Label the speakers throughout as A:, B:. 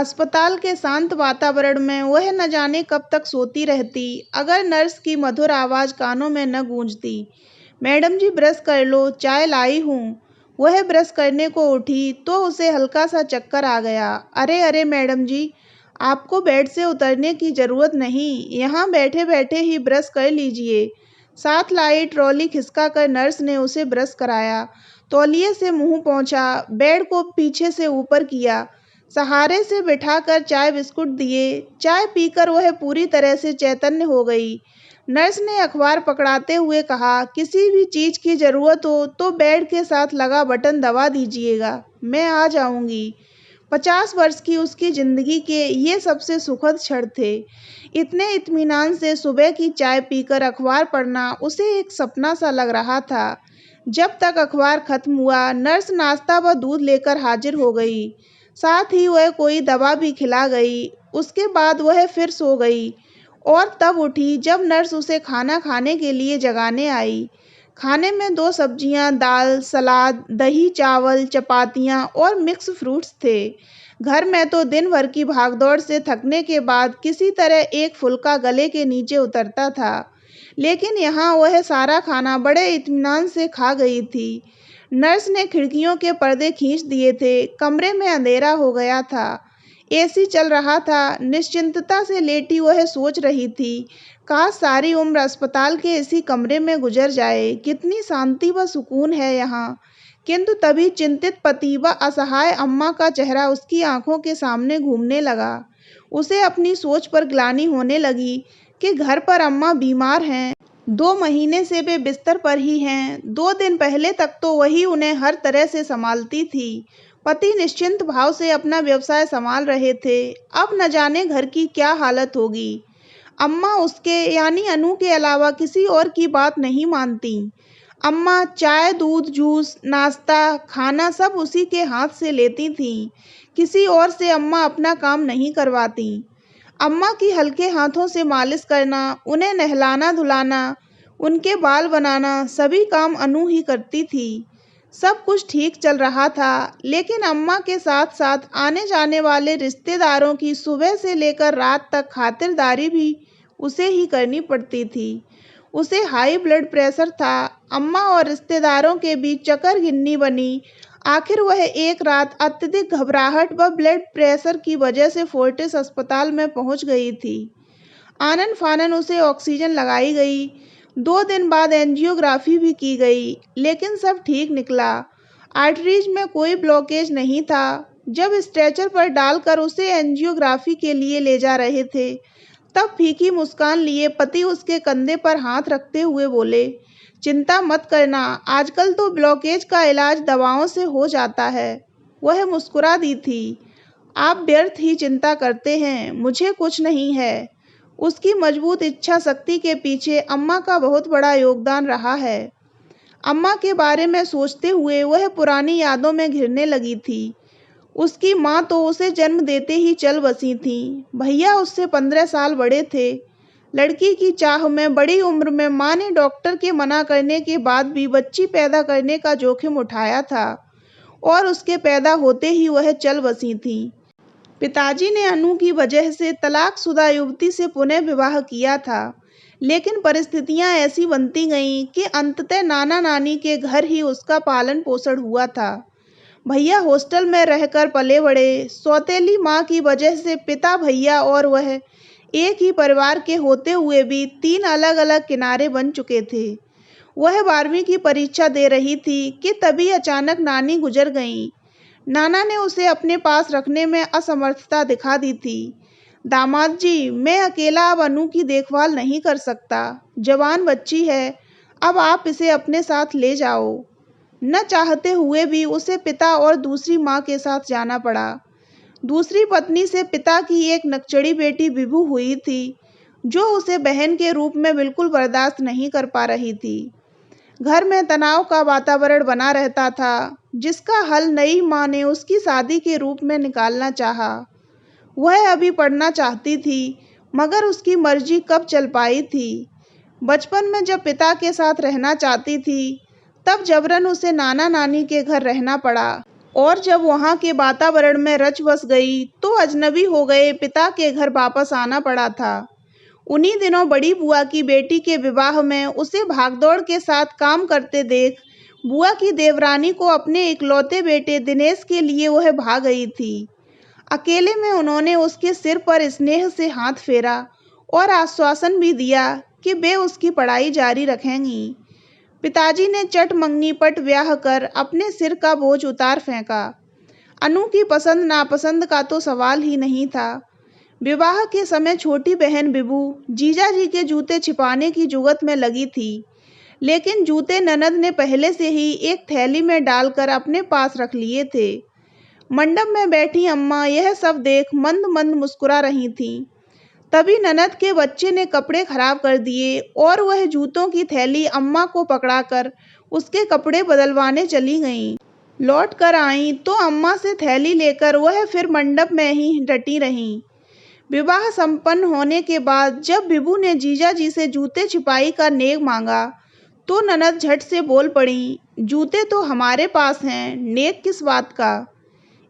A: अस्पताल के शांत वातावरण में वह न जाने कब तक सोती रहती अगर नर्स की मधुर आवाज़ कानों में न गूंजती। मैडम जी ब्रश कर लो, चाय लाई हूँ। वह ब्रश करने को उठी तो उसे हल्का सा चक्कर आ गया। अरे अरे मैडम जी, आपको बेड से उतरने की ज़रूरत नहीं, यहाँ बैठे बैठे ही ब्रश कर लीजिए। साथ लाई ट्रॉली खिसका कर नर्स ने उसे ब्रश कराया। तौलिए से मुंह पोंछा, बेड को पीछे से ऊपर किया, सहारे से बिठाकर चाय बिस्कुट दिए। चाय पीकर वह पूरी तरह से चैतन्य हो गई। नर्स ने अखबार पकड़ाते हुए कहा, किसी भी चीज की जरूरत हो तो बेड के साथ लगा बटन दबा दीजिएगा, मैं आ जाऊंगी। 50 वर्ष की उसकी जिंदगी के ये सबसे सुखद क्षण थे। इतने इत्मीनान से सुबह की चाय पीकर अखबार पढ़ना उसे एक सपना सा लग रहा था। जब तक अखबार खत्म हुआ, नर्स नाश्ता व दूध लेकर हाजिर हो गई। साथ ही वह कोई दवा भी खिला गई। उसके बाद वह फिर सो गई और तब उठी जब नर्स उसे खाना खाने के लिए जगाने आई। खाने में 2 सब्जियां, दाल, सलाद, दही, चावल, चपातियां और मिक्स फ्रूट्स थे। घर में तो दिन भर की भागदौड़ से थकने के बाद किसी तरह एक फुल्का गले के नीचे उतरता था, लेकिन यहाँ वह सारा खाना बड़े इत्मीनान से खा गई थी। नर्स ने खिड़कियों के पर्दे खींच दिए थे। कमरे में अंधेरा हो गया था। एसी चल रहा था। निश्चिंतता से लेटी वह सोच रही थी, काश सारी उम्र अस्पताल के इसी कमरे में गुजर जाए। कितनी शांति व सुकून है यहाँ। किंतु तभी चिंतित पति व असहाय अम्मा का चेहरा उसकी आंखों के सामने घूमने लगा। उसे अपनी सोच पर ग्लानि होने लगी कि घर पर अम्मा बीमार हैं। 2 महीने से वे बिस्तर पर ही हैं। 2 दिन पहले तक तो वही उन्हें हर तरह से संभालती थी। पति निश्चिंत भाव से अपना व्यवसाय संभाल रहे थे। अब न जाने घर की क्या हालत होगी। अम्मा उसके यानी अनु के अलावा किसी और की बात नहीं मानती। अम्मा चाय, दूध, जूस, नाश्ता, खाना सब उसी के हाथ से लेती थीं। किसी और से अम्मा अपना काम नहीं करवाती। अम्मा की हल्के हाथों से मालिश करना, उन्हें नहलाना-धुलाना, उनके बाल बनाना, सभी काम अनु ही करती थी। सब कुछ ठीक चल रहा था, लेकिन अम्मा के साथ-साथ आने-जाने वाले रिश्तेदारों की सुबह से लेकर रात तक खातिरदारी भी उसे ही करनी पड़ती थी। उसे हाई ब्लड प्रेशर था। अम्मा और रिश्तेदारों के बीच चक्कर-गिन्नी बनी। आखिर वह एक रात अत्यधिक घबराहट व ब्लड प्रेशर की वजह से फोर्टिस अस्पताल में पहुंच गई थी। आनन-फानन उसे ऑक्सीजन लगाई गई। 2 दिन बाद एंजियोग्राफी भी की गई, लेकिन सब ठीक निकला। आर्टरीज में कोई ब्लॉकेज नहीं था। जब स्ट्रेचर पर डालकर उसे एंजियोग्राफी के लिए ले जा रहे थे, तब फीकी मुस्कान लिए पति उसके कंधे पर हाथ रखते हुए बोले, चिंता मत करना, आजकल तो ब्लॉकेज का इलाज दवाओं से हो जाता है। वह मुस्कुरा दी थी। आप व्यर्थ ही चिंता करते हैं, मुझे कुछ नहीं है। उसकी मजबूत इच्छा शक्ति के पीछे अम्मा का बहुत बड़ा योगदान रहा है। अम्मा के बारे में सोचते हुए वह पुरानी यादों में घिरने लगी थी। उसकी माँ तो उसे जन्म देते ही चल बसी थीं। भैया उससे 15 साल बड़े थे। लड़की की चाह में बड़ी उम्र में माँ ने डॉक्टर के मना करने के बाद भी बच्ची पैदा करने का जोखिम उठाया था और उसके पैदा होते ही वह चल बसी थीं। पिताजी ने अनु की वजह से तलाकशुदा युवती से पुनः विवाह किया था, लेकिन परिस्थितियां ऐसी बनती गईं कि अंततः नाना-नानी के घर ही उसका पालन पोषण हुआ था। भैया हॉस्टल में रहकर पले बड़े। सौतेली माँ की वजह से पिता, भैया और वह एक ही परिवार के होते हुए भी 3 अलग-अलग किनारे बन चुके थे। वह 12वीं की परीक्षा दे रही थी कि तभी अचानक नानी गुजर गईं। नाना ने उसे अपने पास रखने में असमर्थता दिखा दी थी। दामाद जी, मैं अकेला अब अनु की देखभाल नहीं कर सकता। जवान बच्ची है, अब आप इसे अपने साथ ले जाओ। न चाहते हुए भी उसे पिता और दूसरी माँ के साथ जाना पड़ा। दूसरी पत्नी से पिता की एक नकचड़ी बेटी विभू हुई थी, जो उसे बहन के रूप में बिल्कुल बर्दाश्त नहीं कर पा रही थी। घर में तनाव का वातावरण बना रहता था, जिसका हल नई माँ ने उसकी शादी के रूप में निकालना चाहा। वह अभी पढ़ना चाहती थी, मगर उसकी मर्जी कब चल पाई थी। बचपन में जब पिता के साथ रहना चाहती थी, तब जबरन उसे नाना-नानी के घर रहना पड़ा। और जब वहाँ के वातावरण में रच बस गई तो अजनबी हो गए पिता के घर वापस आना पड़ा था। उन्हीं दिनों बड़ी बुआ की बेटी के विवाह में उसे भागदौड़ के साथ काम करते देख बुआ की देवरानी को अपने इकलौते बेटे दिनेश के लिए वह भाग गई थी। अकेले में उन्होंने उसके सिर पर स्नेह से हाथ फेरा और आश्वासन भी दिया कि वे उसकी पढ़ाई जारी रखेंगी। पिताजी ने चट मंगनी पट ब्याह कर अपने सिर का बोझ उतार फेंका। अनु की पसंद नापसंद का तो सवाल ही नहीं था। विवाह के समय छोटी बहन बिबू जीजाजी के जूते छिपाने की जुगत में लगी थी, लेकिन जूते ननद ने पहले से ही एक थैली में डालकर अपने पास रख लिए थे। मंडप में बैठी अम्मा यह सब देख मंद मंद मुस्कुरा रही थीं। तभी ननद के बच्चे ने कपड़े खराब कर दिए और वह जूतों की थैली अम्मा को पकड़ाकर उसके कपड़े बदलवाने चली गईं। लौट कर आईं तो अम्मा से थैली लेकर वह फिर मंडप में ही डटी रहीं। विवाह संपन्न होने के बाद जब बिबू ने जीजाजी से जूते छिपाई का नेग मांगा तो ननद झट से बोल पड़ी, जूते तो हमारे पास हैं, नेग किस बात का।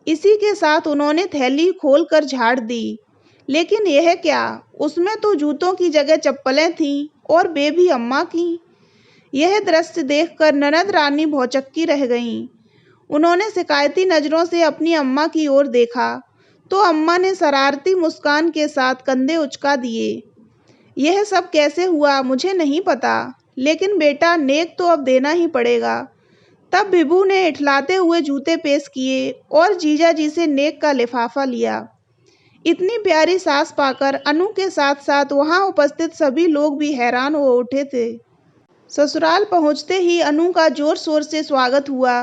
A: इसी के साथ उन्होंने थैली खोलकर झाड़ दी, लेकिन यह क्या, उसमें तो जूतों की जगह चप्पलें थीं और वे भी अम्मा की। यह दृश्य देखकर ननद रानी भौचक्की रह गईं। उन्होंने शिकायती नजरों से अपनी अम्मा की ओर देखा तो अम्मा ने शरारती मुस्कान के साथ कंधे उचका दिए। यह सब कैसे हुआ मुझे नहीं पता, लेकिन बेटा नेक तो अब देना ही पड़ेगा। तब बिबू ने इठलाते हुए जूते पेश किए और जीजाजी से नेक का लिफाफा लिया। इतनी प्यारी सास पाकर अनु के साथ साथ वहां उपस्थित सभी लोग भी हैरान हो उठे थे। ससुराल पहुंचते ही अनु का जोर शोर से स्वागत हुआ,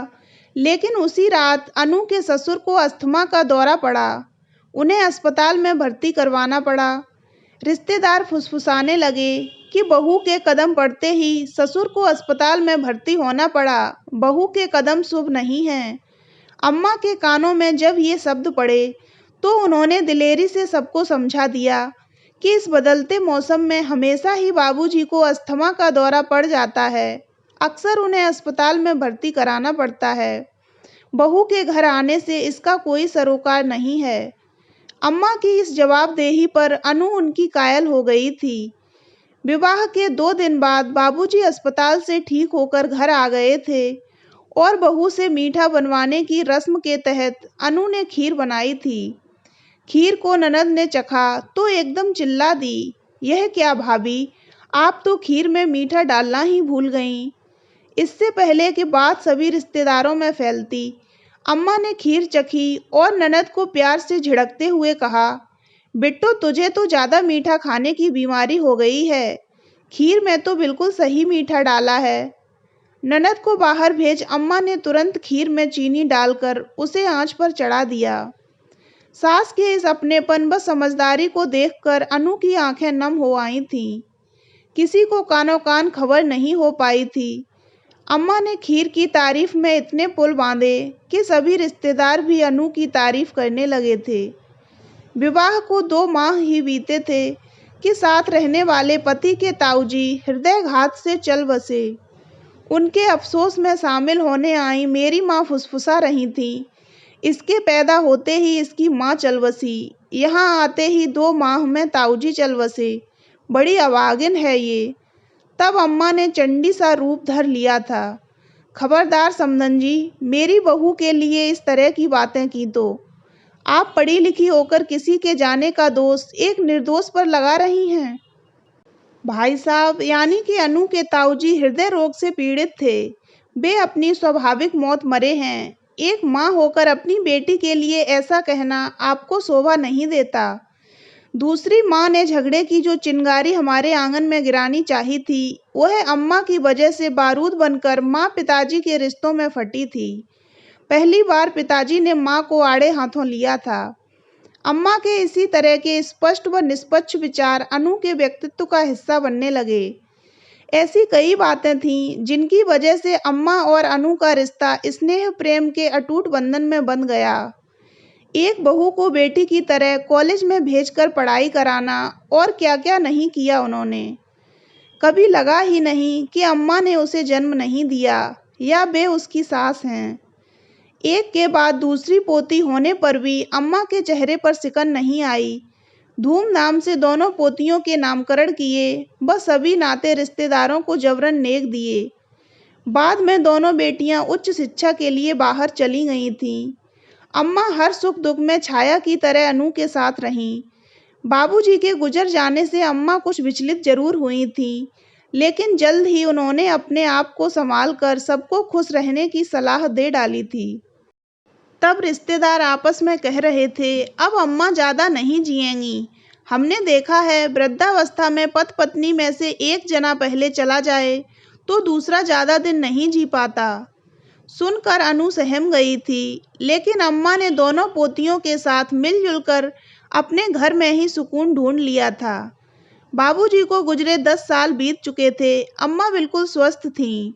A: लेकिन उसी रात अनु के ससुर को अस्थमा का दौरा पड़ा। उन्हें अस्पताल में भर्ती करवाना पड़ा। रिश्तेदार फुसफुसाने लगे कि बहू के कदम पड़ते ही ससुर को अस्पताल में भर्ती होना पड़ा। बहू के कदम शुभ नहीं हैं। अम्मा के कानों में जब ये शब्द पड़े तो उन्होंने दिलेरी से सबको समझा दिया कि इस बदलते मौसम में हमेशा ही बाबूजी को अस्थमा का दौरा पड़ जाता है। अक्सर उन्हें अस्पताल में भर्ती कराना पड़ता है। बहू के घर आने से इसका कोई सरोकार नहीं है। अम्मा की इस जवाबदेही पर अनु उनकी कायल हो गई थी। विवाह के 2 दिन बाद बाबूजी अस्पताल से ठीक होकर घर आ गए थे और बहू से मीठा बनवाने की रस्म के तहत अनु ने खीर बनाई थी। खीर को ननद ने चखा तो एकदम चिल्ला दी, यह क्या भाभी, आप तो खीर में मीठा डालना ही भूल गईं। इससे पहले कि बात सभी रिश्तेदारों में फैलती, अम्मा ने खीर चखी और ननद को प्यार से झिड़कते हुए कहा, बिट्टू तुझे तो ज़्यादा मीठा खाने की बीमारी हो गई है। खीर में तो बिल्कुल सही मीठा डाला है। ननद को बाहर भेज अम्मा ने तुरंत खीर में चीनी डालकर उसे आंच पर चढ़ा दिया। सास के इस अपनेपन व समझदारी को देखकर अनु की आंखें नम हो आई थीं। किसी को कानो कान खबर नहीं हो पाई थी। अम्मा ने खीर की तारीफ में इतने पुल बांधे कि सभी रिश्तेदार भी अनु की तारीफ करने लगे थे। विवाह को 2 माह ही बीते थे कि साथ रहने वाले पति के ताऊजी हृदयघात से चल बसे। उनके अफसोस में शामिल होने आई मेरी माँ फुसफुसा रही थी, इसके पैदा होते ही इसकी माँ चल बसी, यहाँ आते ही 2 माह में ताऊजी चल बसे, बड़ी अभागिन है ये। तब अम्मा ने चंडी सा रूप धर लिया था। खबरदार समधन जी, मेरी बहू के लिए इस तरह की बातें की तो आप पढ़ी लिखी होकर किसी के जाने का दोष एक निर्दोष पर लगा रही हैं। भाई साहब, यानी कि अनु के ताऊजी हृदय रोग से पीड़ित थे। वे अपनी स्वाभाविक मौत मरे हैं। एक माँ होकर अपनी बेटी के लिए ऐसा कहना आपको शोभा नहीं देता। दूसरी माँ ने झगड़े की जो चिंगारी हमारे आंगन में गिरानी चाही थी, वह अम्मा की वजह से बारूद बनकर माँ पिताजी के रिश्तों में फटी थी। पहली बार पिताजी ने माँ को आड़े हाथों लिया था। अम्मा के इसी तरह के स्पष्ट व निष्पक्ष विचार अनु के व्यक्तित्व का हिस्सा बनने लगे। ऐसी कई बातें थीं जिनकी वजह से अम्मा और अनु का रिश्ता स्नेह प्रेम के अटूट बंधन में बंध गया। एक बहू को बेटी की तरह कॉलेज में भेजकर पढ़ाई कराना और क्या क्या नहीं किया उन्होंने। कभी लगा ही नहीं कि अम्मा ने उसे जन्म नहीं दिया या वे उसकी सास हैं। एक के बाद दूसरी पोती होने पर भी अम्मा के चेहरे पर सिकन नहीं आई। धूमधाम से दोनों पोतियों के नामकरण किए, बस सभी नाते रिश्तेदारों को जबरन नेक दिए। बाद में दोनों बेटियां उच्च शिक्षा के लिए बाहर चली गई थीं। अम्मा हर सुख दुख में छाया की तरह अनु के साथ रहीं। बाबूजी के गुजर जाने से अम्मा कुछ विचलित जरूर हुई थीं, लेकिन जल्द ही उन्होंने अपने आप को संभाल कर सबको खुश रहने की सलाह दे डाली थी। तब रिश्तेदार आपस में कह रहे थे, अब अम्मा ज़्यादा नहीं जिएंगी। हमने देखा है वृद्धावस्था में पति पत्नी में से एक जना पहले चला जाए तो दूसरा ज़्यादा दिन नहीं जी पाता। सुनकर अनु सहम गई थी, लेकिन अम्मा ने दोनों पोतियों के साथ मिलजुल कर अपने घर में ही सुकून ढूंढ लिया था। बाबूजी को गुजरे 10 साल बीत चुके थे। अम्मा बिल्कुल स्वस्थ थीं।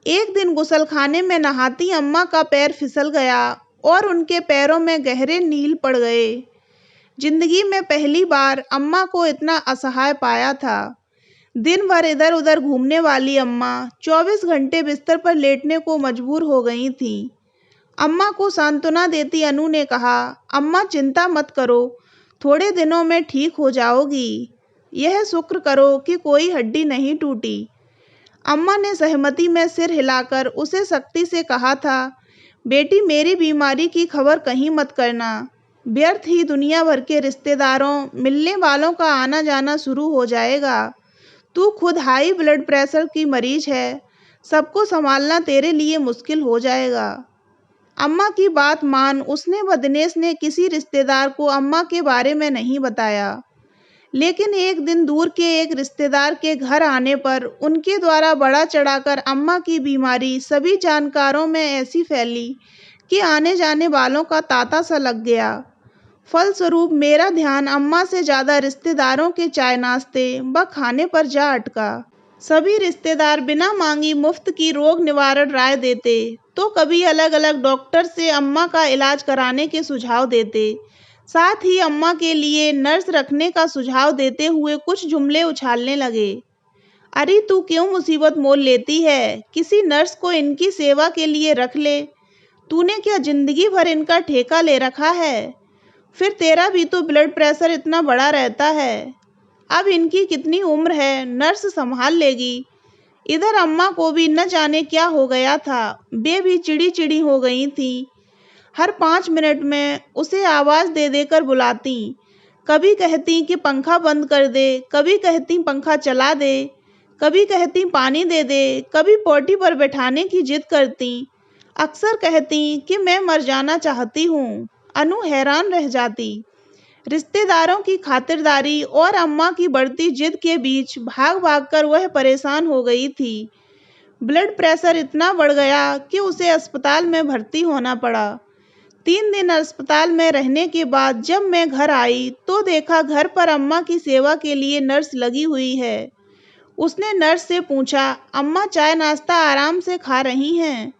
A: एक दिन गुसलखाने में नहाती अम्मा का पैर फिसल गया और उनके पैरों में गहरे नील पड़ गए। जिंदगी में पहली बार अम्मा को इतना असहाय पाया था। दिन भर इधर उधर घूमने वाली अम्मा 24 घंटे बिस्तर पर लेटने को मजबूर हो गई थीं। अम्मा को सांत्वना देती अनु ने कहा, अम्मा चिंता मत करो, थोड़े दिनों में ठीक हो जाओगी। यह शुक्र करो कि कोई हड्डी नहीं टूटी। अम्मा ने सहमति में सिर हिलाकर उसे सख्ती से कहा था, बेटी मेरी बीमारी की खबर कहीं मत करना। व्यर्थ ही दुनिया भर के रिश्तेदारों मिलने वालों का आना जाना शुरू हो जाएगा। तू खुद हाई ब्लड प्रेशर की मरीज है, सबको संभालना तेरे लिए मुश्किल हो जाएगा। अम्मा की बात मान उसने व दिनेश ने किसी रिश्तेदार को अम्मा के बारे में नहीं बताया। लेकिन एक दिन दूर के एक रिश्तेदार के घर आने पर उनके द्वारा बढ़ा चढ़ाकर अम्मा की बीमारी सभी जानकारों में ऐसी फैली कि आने जाने वालों का तांता सा लग गया। फलस्वरूप मेरा ध्यान अम्मा से ज़्यादा रिश्तेदारों के चाय नाश्ते व खाने पर जा अटका। सभी रिश्तेदार बिना मांगी मुफ्त की रोग निवारण राय देते, तो कभी अलग अलग डॉक्टर से अम्मा का इलाज कराने के सुझाव देते। साथ ही अम्मा के लिए नर्स रखने का सुझाव देते हुए कुछ जुमले उछालने लगे। अरे तू क्यों मुसीबत मोल लेती है, किसी नर्स को इनकी सेवा के लिए रख ले। तूने क्या जिंदगी भर इनका ठेका ले रखा है? फिर तेरा भी तो ब्लड प्रेशर इतना बड़ा रहता है। अब इनकी कितनी उम्र है, नर्स संभाल लेगी। इधर अम्मा को भी न जाने क्या हो गया था, वे भी चिड़ी चिड़ी हो गई थी। हर 5 मिनट में उसे आवाज़ दे देकर बुलाती। कभी कहती कि पंखा बंद कर दे, कभी कहती पंखा चला दे, कभी कहती पानी दे दे, कभी पोटी पर बैठाने की जिद करती। अक्सर कहती कि मैं मर जाना चाहती हूँ। अनु हैरान रह जाती। रिश्तेदारों की खातिरदारी और अम्मा की बढ़ती जिद के बीच भाग भाग कर वह परेशान हो गई थी। ब्लड प्रेशर इतना बढ़ गया कि उसे अस्पताल में भर्ती होना पड़ा। 3 दिन अस्पताल में रहने के बाद जब मैं घर आई तो देखा घर पर अम्मा की सेवा के लिए नर्स लगी हुई है। उसने नर्स से पूछा, अम्मा चाय नाश्ता आराम से खा रही हैं?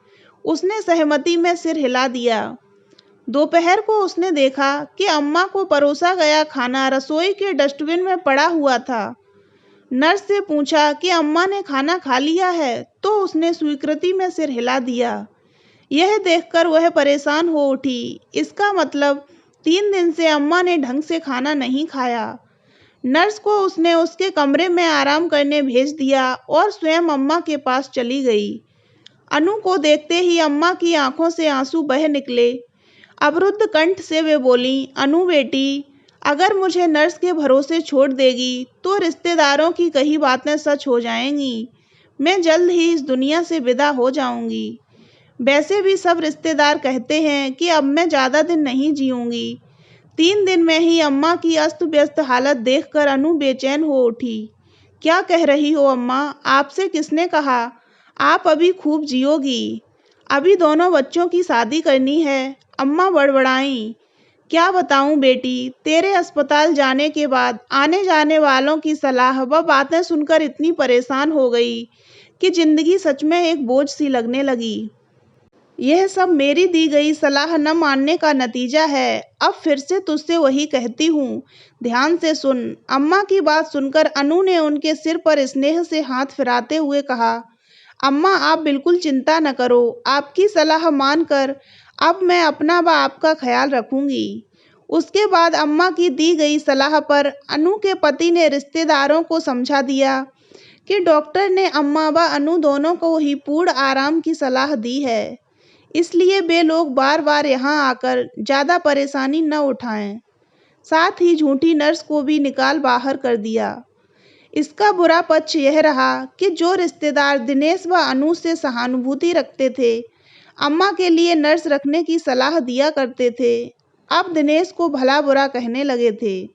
A: उसने सहमति में सिर हिला दिया। दोपहर को उसने देखा कि अम्मा को परोसा गया खाना रसोई के डस्टबिन में पड़ा हुआ था। नर्स से पूछा कि अम्मा ने खाना खा लिया है, तो उसने स्वीकृति में सिर हिला दिया। यह देखकर वह परेशान हो उठी। इसका मतलब 3 दिन से अम्मा ने ढंग से खाना नहीं खाया। नर्स को उसने उसके कमरे में आराम करने भेज दिया और स्वयं अम्मा के पास चली गई। अनु को देखते ही अम्मा की आंखों से आंसू बह निकले। अवरुद्ध कंठ से वे बोली, अनु बेटी, अगर मुझे नर्स के भरोसे छोड़ देगी तो रिश्तेदारों की कही बातें सच हो जाएंगी। मैं जल्द ही इस दुनिया से विदा हो जाऊंगी। वैसे भी सब रिश्तेदार कहते हैं कि अब मैं ज़्यादा दिन नहीं जीऊँगी। 3 दिन में ही अम्मा की अस्त व्यस्त हालत देखकर अनु बेचैन हो उठी। क्या कह रही हो अम्मा? आपसे किसने कहा आप अभी खूब जियोगी? अभी दोनों बच्चों की शादी करनी है। अम्मा बड़बड़ाईं। क्या बताऊं बेटी, तेरे अस्पताल जाने के बाद आने जाने वालों की सलाह व बातें सुनकर इतनी परेशान हो गई कि जिंदगी सच में एक बोझ सी लगने लगी। यह सब मेरी दी गई सलाह न मानने का नतीजा है। अब फिर से तुझसे वही कहती हूँ, ध्यान से सुन। अम्मा की बात सुनकर अनु ने उनके सिर पर स्नेह से हाथ फिराते हुए कहा, अम्मा आप बिल्कुल चिंता न करो। आपकी सलाह मानकर अब मैं अपना व आपका ख्याल रखूंगी। उसके बाद अम्मा की दी गई सलाह पर अनु के पति ने रिश्तेदारों को समझा दिया कि डॉक्टर ने अम्मा व अनु दोनों को ही पूर्ण आराम की सलाह दी है, इसलिए वे लोग बार-बार यहाँ आकर ज़्यादा परेशानी न उठाएं। साथ ही झूठी नर्स को भी निकाल बाहर कर दिया। इसका बुरा पक्ष यह रहा कि जो रिश्तेदार दिनेश व अनु से सहानुभूति रखते थे, अम्मा के लिए नर्स रखने की सलाह दिया करते थे, अब दिनेश को भला बुरा कहने लगे थे।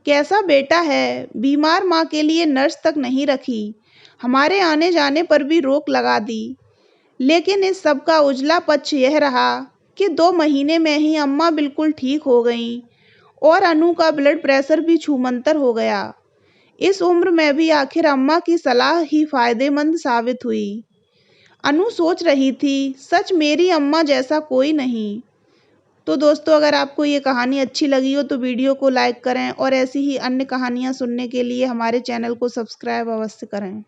A: कैसा बेटा है, बीमार माँ के लिए नर्स तक नहीं रखी, हमारे आने जाने पर भी रोक लगा दी। लेकिन इस सब का उजला पक्ष यह रहा कि 2 महीने में ही अम्मा बिल्कुल ठीक हो गईं और अनु का ब्लड प्रेशर भी छूमंतर हो गया। इस उम्र में भी आखिर अम्मा की सलाह ही फायदेमंद साबित हुई। अनु सोच रही थी, सच मेरी अम्मा जैसा कोई नहीं। तो दोस्तों, अगर आपको ये कहानी अच्छी लगी हो तो वीडियो को लाइक करें और ऐसी ही अन्य कहानियाँ सुनने के लिए हमारे चैनल को सब्सक्राइब अवश्य करें।